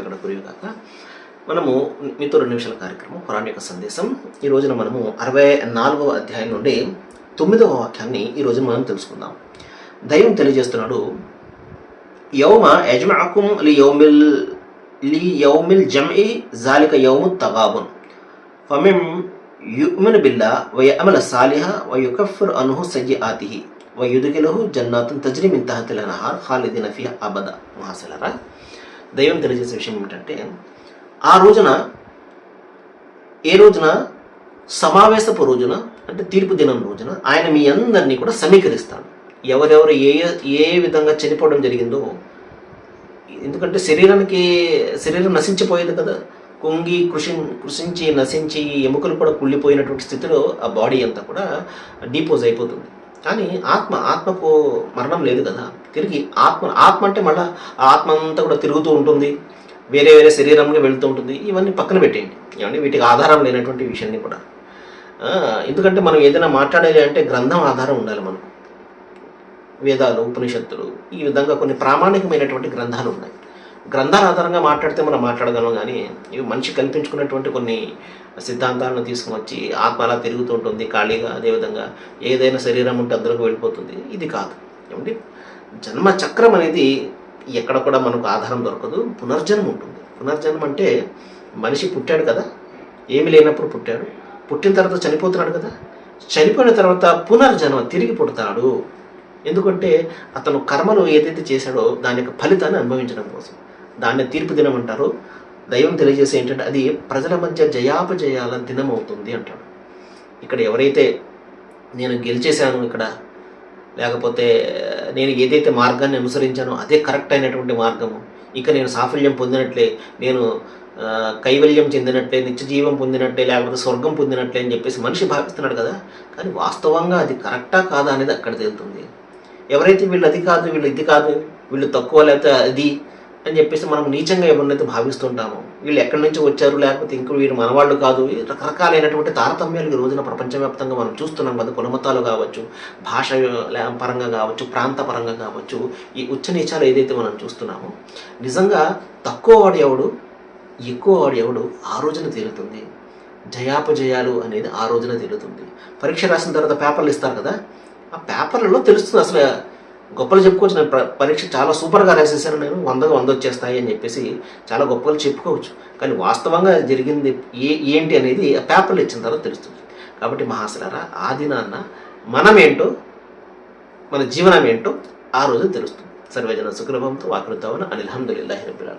ఇక్కడ గురిగాక. మనము మీతో 2 నిమిషాల కార్యక్రమం ఖురాన్ యొక్క సందేశం. ఈ రోజున మనము 64వ అధ్యాయం నుండి 9వ వాక్యాన్ని ఈ రోజున మనం తెలుసుకుందాం. దైవం తెలియజేస్తున్నాడు, యౌమ యజ్మఅకుం లియౌమిల్ జమ్ఇ జాలిక యౌముత్ తగాబున్ ఫమిన్ యుమిను బిల్లాహ్ వయఅమల సాలిహా వయుకఫిర్ అన్హు సయ్యిఆతిహి వయుద్ఖిలుహు జన్నాతున్ తజ్రీ మిన్ తహతిల్ అన్హార్ ఖాలిదీన ఫీహా అబదా. మహాశలరా, దైవం తెలియజేసే విషయం ఏమిటంటే, ఆ రోజున, ఏ రోజున, సమావేశపు రోజున, అంటే తీర్పు దినం రోజున ఆయన మీ అందరినీ కూడా సమీకరిస్తాడు. ఎవరెవరు ఏ విధంగా చనిపోవడం జరిగిందో, ఎందుకంటే శరీరం నశించిపోయేది కదా, కుంగి కృషించి నశించి ఎముకలు కూడా కుళ్ళిపోయినటువంటి స్థితిలో ఆ బాడీ అంతా కూడా డీపోజ్ అయిపోతుంది. కానీ ఆత్మకు మరణం లేదు కదా. తిరిగి ఆత్మ అంటే మళ్ళీ ఆ ఆత్మ అంతా కూడా తిరుగుతూ ఉంటుంది, వేరే శరీరంగా వెళుతూ ఉంటుంది. ఇవన్నీ పక్కన పెట్టేయండి, ఇవన్నీ వీటికి ఆధారం లేనటువంటి విషయాన్ని కూడా. ఎందుకంటే మనం ఏదైనా మాట్లాడాలి అంటే గ్రంథం ఆధారం ఉండాలి మనకు. వేదాలు, ఉపనిషత్తులు, ఈ విధంగా కొన్ని ప్రామాణికమైనటువంటి గ్రంథాలు ఉన్నాయి. గ్రంథాల ఆధారంగా మాట్లాడితే మనం మాట్లాడగలం. కానీ ఇవి మనిషి కల్పించుకున్నటువంటి కొన్ని సిద్ధాంతాలను తీసుకుని వచ్చి ఆత్మ అలా తిరుగుతూ ఉంటుంది ఖాళీగా, అదేవిధంగా ఏదైనా శరీరం ఉంటే అందులోకి వెళ్ళిపోతుంది, ఇది కాదు. ఏమంటే జన్మ చక్రం అనేది ఎక్కడ కూడా మనకు ఆధారం దొరకదు. పునర్జన్మ ఉంటుంది. పునర్జన్మ అంటే మనిషి పుట్టాడు కదా, ఏమి లేనప్పుడు పుట్టాడు, పుట్టిన తర్వాత చనిపోతున్నాడు కదా, చనిపోయిన తర్వాత పునర్జన్మ తిరిగి పుడతాడు. ఎందుకంటే అతను కర్మలు ఏదైతే చేశాడో దాని యొక్క ఫలితాన్ని అనుభవించడం కోసం. దాన్ని తీర్పు దినం అంటారు. దైవం తెలియజేసి ఏంటంటే అది ప్రజల మధ్య జయాపజయాల దినం అవుతుంది అంటాడు. ఇక్కడ ఎవరైతే నేను గెలిచేశాను ఇక్కడ, లేకపోతే నేను ఏదైతే మార్గాన్ని అనుసరించానో అదే కరెక్ట్ అయినటువంటి మార్గము, ఇక నేను సాఫల్యం పొందినట్లే, నేను కైవల్యం చెందినట్లే, నిత్యజీవం పొందినట్లే, లేకపోతే స్వర్గం పొందినట్లే అని చెప్పేసి మనిషి భావిస్తున్నాడు కదా. కానీ వాస్తవంగా అది కరెక్టా కాదా అనేది అక్కడ తెలుస్తుంది. ఎవరైతే వీళ్ళు అది కాదు, వీళ్ళు ఇది కాదు, వీళ్ళు తక్కువ, లేకపోతే అది అని చెప్పేసి మనం నీచంగా ఎవరినైతే భావిస్తుంటామో, వీళ్ళు ఎక్కడి నుంచి వచ్చారు, లేకపోతే ఇంకో వీళ్ళు మనవాళ్ళు కాదు, రకరకాలైనటువంటి తారతమ్యాలు ఈ రోజున ప్రపంచవ్యాప్తంగా మనం చూస్తున్నాం కదా. కులమతాలు కావచ్చు, భాష పరంగా కావచ్చు, ప్రాంత పరంగా కావచ్చు, ఈ ఉచ్చ నీచాలు ఏదైతే మనం చూస్తున్నామో, నిజంగా తక్కువ వాడు ఎవడు, ఎక్కువ వాడు ఎవడు ఆ రోజున తేలుతుంది. జయాపజయాలు అనేది ఆ రోజున తేలుతుంది. పరీక్ష రాసిన తర్వాత పేపర్లు ఇస్తారు కదా, ఆ పేపర్లలో తెలుస్తుంది అసలు. గొప్పలు చెప్పుకోవచ్చు, నేను పరీక్ష చాలా సూపర్గా రాసేసాను, నేను 100కి 100 వచ్చేస్తాయి అని చెప్పేసి చాలా గొప్పలు చెప్పుకోవచ్చు. కానీ వాస్తవంగా జరిగింది ఏంటి అనేది ఆ పేపర్లు ఇచ్చిన తర్వాత తెలుస్తుంది. కాబట్టి మహాశలారా, ఆ దినాన్న మనమేంటో, మన జీవనం ఏంటో ఆ రోజు తెలుస్తుంది. సర్వేజన సుఖభవంతు. వాకృతవన అనిల్ హమ్దులిల్లాహి రబ్బిల్ ఆలమీన్.